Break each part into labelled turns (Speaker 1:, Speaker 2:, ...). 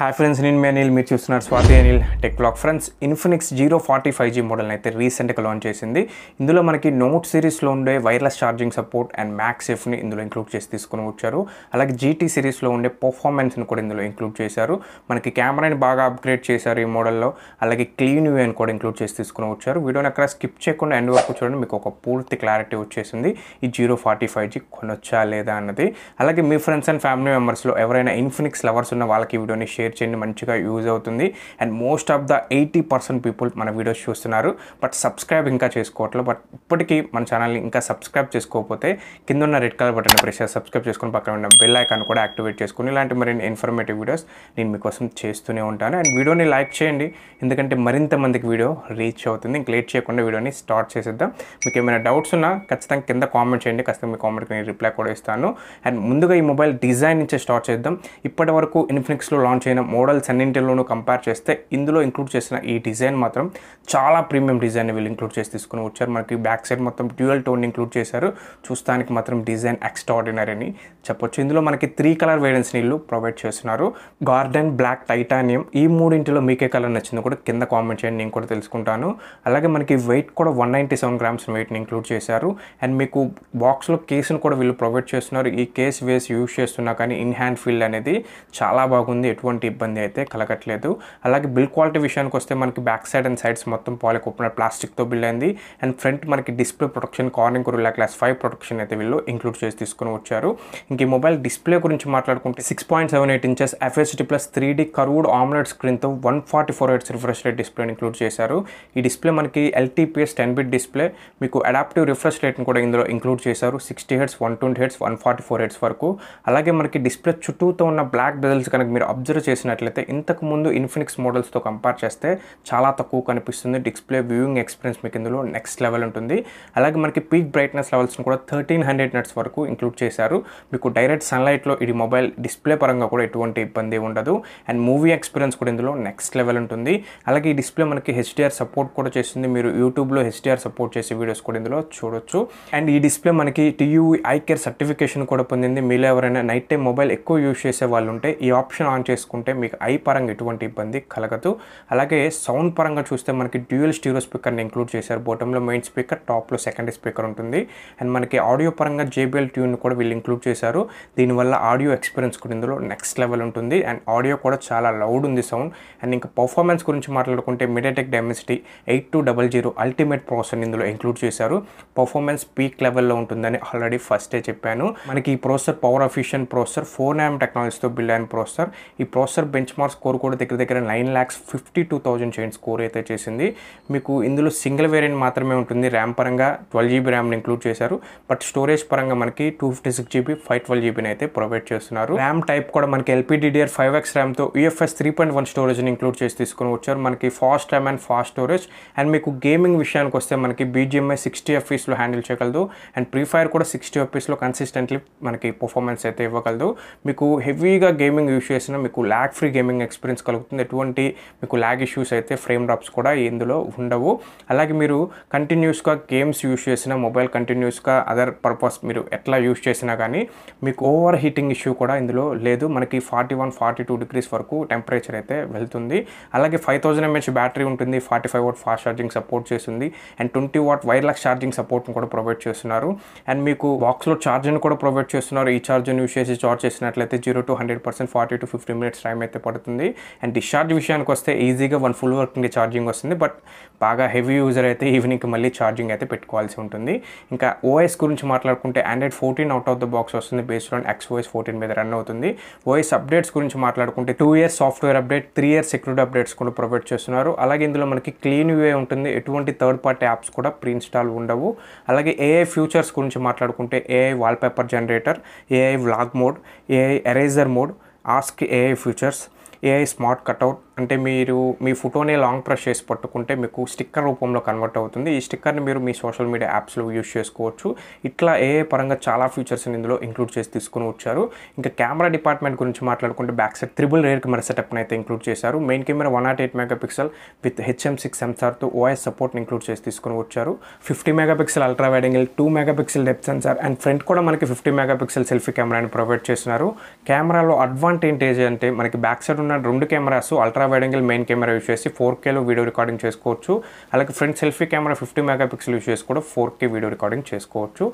Speaker 1: Hi friends, నేను మీ అనిల్. మీరు చూస్తున్నారు Swathi Anil tech blog. Friends, Infinix 040 5G మోడల్ని అయితే రీసెంట్గా లాంచ్ చేసింది. ఇందులో మనకి నోట్ సిరీస్లో ఉండే వైర్లెస్ ఛార్జింగ్ సపోర్ట్ అండ్ మ్యాక్సేఫ్ని ఇందులో ఇంక్లూడ్ చేసి తీసుకుని వచ్చారు. అలాగే GT సిరీస్లో ఉండే పర్ఫార్మెన్స్ని కూడా ఇందులో ఇంక్లూడ్ చేశారు. మనకి కెమెరాని బాగా అప్గ్రేడ్ చేశారు ఈ మోడల్లో. అలాగే క్లీన్ యూఐని కూడా ఇంక్లూడ్ చేసి తీసుకుని వచ్చారు. వీడియోని అక్కడ స్కిప్ చేయకుండా ఎండ్ వరకు చూడండి, మీకు ఒక పూర్తి క్లారిటీ వచ్చేసింది ఈ 040 5G కొనొచ్చా లేదా అన్నది. అలాగే మీ ఫ్రెండ్స్ అండ్ ఫ్యామిలీ మెంబర్స్లో ఎవరైనా ఇన్ఫినిక్స్ లవర్స్ ఉన్న వాళ్ళకి ఈ వీడియోని షేర్ చేయండి, మంచిగా యూజ్ అవుతుంది. And most of the 80% people మన వీడియోస్ చూస్తున్నారు, బట్ సబ్స్క్రైబ్ ఇంకా చేసుకోవట్లేదు. బట్ ఇప్పటికీ మన ఛానల్ని ఇంకా సబ్స్క్రైబ్ చేసుకోకపోతే కింద ఉన్న రెడ్ కలర్ బటన్ ప్రెస్ చేసి సబ్స్క్రైబ్ చేసుకుని పక్కన ఉన్న బెల్ ఐకాన్ కూడా యాక్టివేట్ చేసుకుని ఇలాంటి మరిన్ని ఇన్ఫర్మేటివ్ వీడియోస్ నేను మీకోసం చేస్తూనే ఉంటాను. అండ్ వీడియోని లైక్ చేయండి, ఎందుకంటే మరింత మందికి వీడియో రీచ్ అవుతుంది. ఇంక లేట్ చేయకుండా వీడియోని స్టార్ట్ చేసేద్దాం. మీకు ఏమైనా డౌట్స్ ఉన్నా ఖచ్చితంగా కింద కామెంట్ చేయండి, ఖచ్చితంగా మీ కామెంట్కి నేను రిప్లై కూడా ఇస్తాను. అండ్ ముందుగా ఈ మొబైల్ డిజైన్ నుంచే స్టార్ట్ చేద్దాం. ఇప్పటి వరకు ఇన్ఫినిక్స్లో లాంచ్ అయిన మోడల్స్ అన్నింటిలోనూ కంపేర్ చేస్తే ఇందులో ఇంక్లూడ్ చేసిన ఈ డిజైన్ మాత్రం చాలా ప్రీమియం డిజైన్ వీళ్ళు ఇంక్లూడ్ చేసి తీసుకుని వచ్చారు. మనకి బ్యాక్ సైడ్ మొత్తం డ్యూయల్ టోన్ ఇంక్లూడ్ చేశారు. చూస్తానికి మాత్రం డిజైన్ ఎక్స్ట్రాడినరీ అని చెప్పొచ్చు. ఇందులో మనకి 3 కలర్ వేరియంట్స్ వీళ్ళు ప్రొవైడ్ చేస్తున్నారు. Garden, black, titanium. ఈ మూడింటిలో మీకే కలర్ నచ్చిందో కూడా కింద కామెంట్ చేయండి, నేను కూడా తెలుసుకుంటాను. అలాగే మనకి వెయిట్ కూడా 197 గ్రామ్స్ వెయిట్ని ఇంక్లూడ్ చేశారు. అండ్ మీకు బాక్స్లో కేసును కూడా వీళ్ళు ప్రొవైడ్ చేస్తున్నారు. ఈ కేస్ వేసి యూజ్ చేస్తున్నా కానీ ఇన్ హ్యాండ్ ఫీల్ అనేది చాలా బాగుంది, ఎటువంటి ఇబ్బంది అయితే కలగట్లేదు. అలాగే బిల్డ్ క్వాలిటీ విషయానికి వస్తే మనకి బ్యాక్ సైడ్ అండ్ సైడ్స్ మొత్తం పాలికార్బోనేట్ ప్లాస్టిక్తో బిల్డ్ అయింది. అండ్ ఫ్రంట్ మనకి display protection, Corning Gorilla Glass 5 protection అయితే వీళ్ళు ఇంక్లూడ్ చేసి తీసుకుని వచ్చారు. ఇంక ఈ మొబైల్ డిస్ప్లే గురించి మాట్లాడుకుంటే 6.78 inches FHD+ 3D curved AMOLED స్క్రీన్తో 144 Hz రిఫ్రెష్ రేట్ డిస్ప్లేని ఇంక్లూడ్ చేశారు. ఈ డిస్ప్లే మనకి LTPS 10-bit డిస్ప్లే, మీకు అడాప్టివ్ రిఫ్రెష్ రేట్ని కూడా ఇందులో ఇంక్లూడ్ చేశారు. 60 Hz, 120 Hz, 144 Hz వరకు. అలాగే మనకి డిస్ప్లే చుట్టూతో ఉన్న బ్లాక్ బెజల్స్ కనుక మీరు అబ్జర్వ్ చేసినట్లయితే ఇంతకు ముందు ఇన్ఫినిక్స్ మోడల్స్తో కంపేర్ చేస్తే చాలా తక్కువ కనిపిస్తుంది. డిస్ప్లే వ్యూయింగ్ ఎక్స్పీరియన్స్ మీకు ఇందులో నెక్స్ట్ లెవెల్ ఉంటుంది. అలాగే మనకి పీక్ బ్రైట్నెస్ లెవెల్స్ని కూడా 1300 nits వరకు ఇంక్లూడ్ చేశారు. మీకు డైరెక్ట్ సన్లైట్లో ఇది మొబైల్ డిస్ప్లే పరంగా కూడా ఎటువంటి ఇబ్బంది ఉండదు. అండ్ మూవీ ఎక్స్పీరియన్స్ కూడా ఇందులో నెక్స్ట్ లెవెల్ ఉంటుంది. అలాగే ఈ డిస్ప్లే మనకి HDR సపోర్ట్ కూడా చేస్తుంది. మీరు యూట్యూబ్లో HDR సపోర్ట్ చేసే వీడియోస్ కూడా ఇందులో చూడొచ్చు. అండ్ ఈ డిస్ప్లే మనకి TUV ఐ కేర్ సర్టిఫికేషన్ కూడా పొందింది. మీలో ఎవరైనా నైట్ టైం మొబైల్ ఎక్కువ యూజ్ చేసే వాళ్ళు ఉంటే ఈ ఆప్షన్ ఆన్ చేసుకుంటే మీకు ఐ పరంగా ఎటువంటి ఇబ్బంది కలగదు. అలాగే సౌండ్ పరంగా చూస్తే మనకి డ్యూయల్ స్టీరియో స్పీకర్ని ఇంక్లూడ్ చేశారు. బాటంలో మెయిన్ స్పీకర్, టాప్లో సెకండరీ స్పీకర్ ఉంటుంది. అండ్ మనకి ఆడియో పరంగా JBL ట్యూన్ కూడా వీళ్ళు ఇంక్లూడ్ చేశారు. దీనివల్ల ఆడియో ఎక్స్పీరియన్స్ కూడా ఇందులో నెక్స్ట్ లెవెల్ ఉంటుంది. అండ్ ఆడియో కూడా చాలా లౌడ్ ఉంది సౌండ్. అండ్ ఇంకా పర్ఫార్మెన్స్ గురించి మాట్లాడుకుంటే MediaTek Dimensity 8200 అల్టిమేట్ ప్రాసెసర్ ఇందులో ఇంక్లూడ్ చేశారు. పర్ఫార్మెన్స్ పీక్ లెవెల్లో ఉంటుందని ఆల్రెడీ ఫస్టే చెప్పాను. మనకి ఈ processor power efficient processor, 4nm టెక్నాలజీతో బిల్డ్ అయిన ప్రాసెసర్. ఈ ప్రాసెసర్ బెంచ్ మార్క్ స్కోర్ కూడా దగ్గర 9,52,000 చేంజ్ స్కోర్ అయితే చేసింది. మీకు ఇందులో సింగిల్ వేరియంట్ మాత్రమే ఉంటుంది. ర్యామ్ పరంగా 12GB ర్యామ్ని ఇంక్లూడ్ చేశారు. బట్ స్టోరేజ్ పరంగా మనకి 256GB 512GBని అయితే ప్రొవైడ్ చేస్తున్నారు. ర్యామ్ టైప్ కూడా మనకి LPDDR5X ర్యామ్తో UFS 3.1 స్టోరేజ్ని ఇంక్లూడ్ చేసి తీసుకుని వచ్చారు. మనకి fast RAM and fast storage. And మీకు గేమింగ్ విషయానికి వస్తే మనకి BGMI 60 FPS హ్యాండిల్ చేయగలదు. అండ్ ప్రీ ఫైర్ కూడా 60 FPS కన్సిస్టెంట్లీ మనకి పర్ఫార్మెన్స్ అయితే ఇవ్వగలదు. మీకు హెవీగా గేమింగ్ యూస్ చేసిన మీకు ల్యాగ్ ఫ్రీ గేమింగ్ ఎక్స్పీరియన్స్ కలుగుతుంది. ఎటువంటి మీకు ల్యాగ్ ఇష్యూస్ అయితే, ఫ్రేమ్ డ్రాప్స్ కూడా ఇందులో ఉండవు. అలాగే మీరు కంటిన్యూస్గా గేమ్స్ యూస్ చేసిన మొబైల్, కంటిన్యూస్గా అదర్ పర్పస్ మీరు ఎట్లా యూస్ చేసినా కానీ మీకు ఓవర్ హీటింగ్ ఇష్యూ కూడా ఇందులో లేదు. మనకి 41-42 degrees వరకు టెంపరేచర్ అయితే వెళ్తుంది. అలాగే 5000 mAh బ్యాటరీ ఉంటుంది. 45W ఫాస్ట్ ఛార్జింగ్ సపోర్ట్ చేస్తుంది. అండ్ 20W వైర్లెస్ ఛార్జింగ్ సపోర్ట్ని కూడా ప్రొవైడ్ చేస్తున్నారు. అండ్ మీకు బాక్స్లో ఛార్జర్ని కూడా ప్రొవైడ్ చేస్తున్నారు. ఈ ఛార్జర్ని యూస్ చేసి చార్జ్ చేసినట్లయితే 0 to 100% 40 to 50 minutes టైం అయితే పడుతుంది. అండ్ డిశ్చార్జ్ విషయానికి వస్తే ఈజీగా 1 full వర్కింగ్ ఛార్జింగ్ వస్తుంది. బట్ బాగా హెవీ యూజర్ అయితే ఈవినింగ్కి మళ్ళీ ఛార్జింగ్ అయితే పెట్టుకోవాల్సి ఉంటుంది. ఇంకా OS గురించి మాట్లాడుకుంటే Android 14 out of the box వస్తుంది. బేస్డ్ ఆన్ XOS 14 మీద రన్ అవుతుంది. OS అప్డేట్స్ గురించి మాట్లాడుకుంటే 2 years software update, 3 years security updates కూడా ప్రొవైడ్ చేస్తున్నారు. అలాగే ఇందులో మనకి క్లీన్ యూఐ ఉంటుంది. ఎటువంటి థర్డ్ పార్టీ యాప్స్ కూడా ప్రీ ఇన్స్టాల్ ఉండవు. అలాగే AI ఫ్యూచర్స్ గురించి మాట్లాడుకుంటే AI wallpaper generator, AI vlog mode, AI eraser mode, ask AI futures, AI smart cutout, అంటే మీరు మీ ఫోటోని లాంగ్ ప్రెస్ చేసి పట్టుకుంటే మీకు స్టిక్కర్ రూపంలో కన్వర్ట్ అవుతుంది. ఈ స్టిక్కర్ని మీరు మీ సోషల్ మీడియా యాప్స్లో యూస్ చేసుకోవచ్చు. ఇట్లా పరంగా చాలా ఫీచర్స్ని ఇందులో ఇంక్లూడ్ చేసి తీసుకుని వచ్చారు. ఇంకా కెమెరా డిపార్ట్మెంట్ గురించి మాట్లాడుకుంటే back side triple rear camera సెటప్ని అయితే ఇంక్లూడ్ చేశారు. Main camera 108 megapixel with HM6 సెన్సార్తో OIS సపోర్ట్ని ఇంక్లూడ్ చేసి తీసుకుని వచ్చారు. 50 megapixel ultra wide angle, 2 megapixel depth sensor and front కూడా మనకి 50 మెగాపిక్సెల్ సెల్ఫీ కెమెరాని ప్రొవైడ్ చేస్తున్నారు. కెమెరాలో అడ్వాంటేజ్ అంటే మనకి బ్యాక్ సైడ్ ఉన్న 2 cameras ultra wide angle main camera use చేసి 4Kలో వీడియో రికార్డింగ్ చేసుకోవచ్చు. అలాగే front selfie camera 50 megapixel use చేసి కూడా 4K వీడియో రికార్డింగ్ చేసుకోవచ్చు.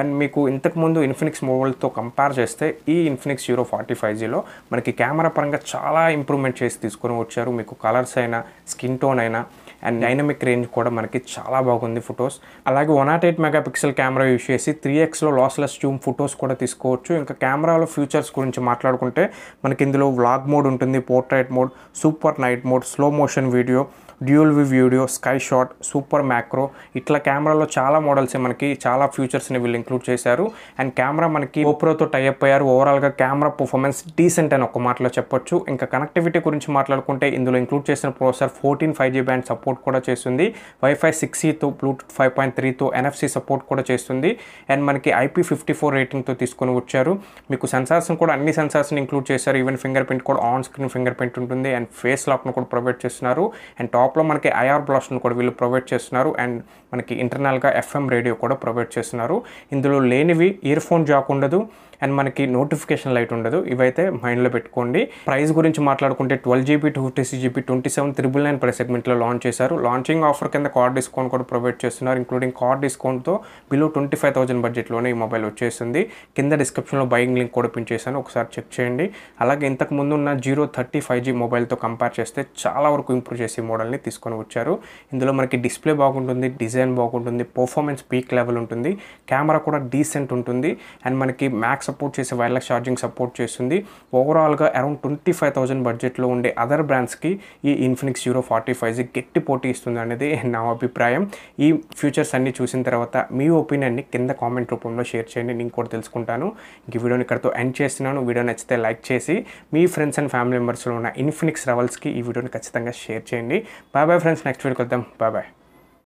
Speaker 1: అండ్ మీకు ఇంతకుముందు ఇన్ఫినిక్స్ మొబైల్తో కంపేర్ చేస్తే ఈ ఇన్ఫినిక్స్ జీరో 45Gలో మనకి కెమెరా పరంగా చాలా ఇంప్రూవ్మెంట్ చేసి తీసుకొని వచ్చారు. మీకు కలర్స్ అయినా, స్కిన్ టోన్ అయినా అండ్ డైనమిక్ రేంజ్ కూడా మనకి చాలా బాగుంది ఫొటోస్. అలాగే 108 మెగాపిక్సెల్ కెమెరా యూస్ చేసి 3xలో లాస్లెస్ జూమ్ ఫొటోస్ కూడా తీసుకోవచ్చు. ఇంకా కెమెరాలో ఫీచర్స్ గురించి మాట్లాడుకుంటే మనకి ఇందులో వ్లాగ్ మోడ్ ఉంటుంది, portrait mode, super night mode, slow motion video, dual view video, sky shot, super macro, ఇట్లా కెమెరాలో చాలా మోడల్స్ మనకి చాలా ఫీచర్స్ని వీళ్ళు ఇంక్లూడ్ చేశారు. అండ్ కెమెరా మనకి GoProతో టైఅప్ అయ్యారు. ఓవరాల్గా కెమెరా పర్ఫార్మెన్స్ డీసెంట్ అని ఒక మాటలో చెప్పొచ్చు. ఇంకా కనెక్టివిటీ గురించి మాట్లాడుకుంటే ఇందులో ఇంక్లూడ్ చేసిన ప్రాసెసర్ 14 5G బ్యాండ్ సపోర్ట్ కూడా చేస్తుంది. వైఫై 6Eతో, బ్లూటూత్ 5.3తో, NFC సపోర్ట్ కూడా చేస్తుంది. అండ్ మనకి IP54 రేటింగ్తో తీసుకొని వచ్చారు. మీకు సెన్సార్స్ని కూడా అన్ని సెన్సార్స్ని ఇంక్లూడ్ చేశారు. ఈవెన్ ఫింగర్ ప్రింట్ కూడా ఆన్ స్క్రీన్ ఫింగర్ ప్రింట్ ఉంటుంది. అండ్ ఫేస్ లాక్ను కూడా ప్రొవైడ్ చేస్తున్నారు. అండ్ టాప్లో మనకి IR బ్లాస్ట్ను కూడా వీళ్ళు ప్రొవైడ్ చేస్తున్నారు. అండ్ మనకి ఇంటర్నల్గా FM రేడియో కూడా ప్రొవైడ్ చేస్తున్నారు. ఇందులో లేనివి ఇయర్ ఫోన్ జాక్ ఉండదు అండ్ మనకి నోటిఫికేషన్ లైట్ ఉండదు. ఇవైతే మైండ్లో పెట్టుకోండి. ప్రైస్ గురించి మాట్లాడుకుంటే 12GB 256GB 27,999 ప్రైస్ సెగ్మెంట్లో లాంచ్ చేశారు. లాంచింగ్ ఆఫర్ కింద కార్డ్ డిస్కౌంట్ కూడా ప్రొవైడ్ చేస్తున్నారు. ఇంక్లూడింగ్ కార్డ్ డిస్కౌంట్తో బిలో 25,000 బడ్జెట్లోనే ఈ మొబైల్ వచ్చేసింది. కింద డిస్క్రిప్షన్లో బయింగ్ లింక్ కూడా పిన్ చేశాను, ఒకసారి చెక్ చేయండి. అలాగే ఇంతకు ముందు ఉన్న జీరో 35G మొబైల్తో కంపేర్ చేస్తే చాలా వరకు ఇంప్రూవ్ చేసి మోడల్ని తీసుకొని వచ్చారు. ఇందులో మనకి డిస్ప్లే బాగుంటుంది, డిజైన్ బాగుంటుంది, పర్ఫార్మెన్స్ పీక్ లెవెల్ ఉంటుంది, కెమెరా కూడా డీసెంట్ ఉంటుంది అండ్ మనకి మ్యాక్స్ సపోర్ట్ చేసే వైర్లెస్ ఛార్జింగ్ సపోర్ట్ చేస్తుంది. ఓవరాల్గా అరౌండ్ 25,000 బడ్జెట్లో ఉండే అదర్ బ్రాండ్స్కి ఈ ఇన్ఫినిక్స్ జీరో 45G గట్టి పోటీ ఇస్తుంది అనేది నా అభిప్రాయం. ఈ ఫ్యూచర్స్ అన్ని చూసిన తర్వాత మీ ఒపీనియన్ని కింద కామెంట్ రూపంలో షేర్ చేయండి, నేను కూడా తెలుసుకుంటాను. ఇంక వీడియోని ఇక్కడతో ఎండ్ చేస్తున్నాను. వీడియో నచ్చితే లైక్ చేసి మీ ఫ్రెండ్స్ అండ్ ఫ్యామిలీ మెంబర్స్లో ఉన్న ఇన్ఫినిక్స్ రవల్స్కి ఈ వీడియోని ఖచ్చితంగా షేర్ చేయండి. బాయ్ బాయ్ ఫ్రెండ్స్, నెక్స్ట్ వీడియోకి వద్దాం. Bye bye.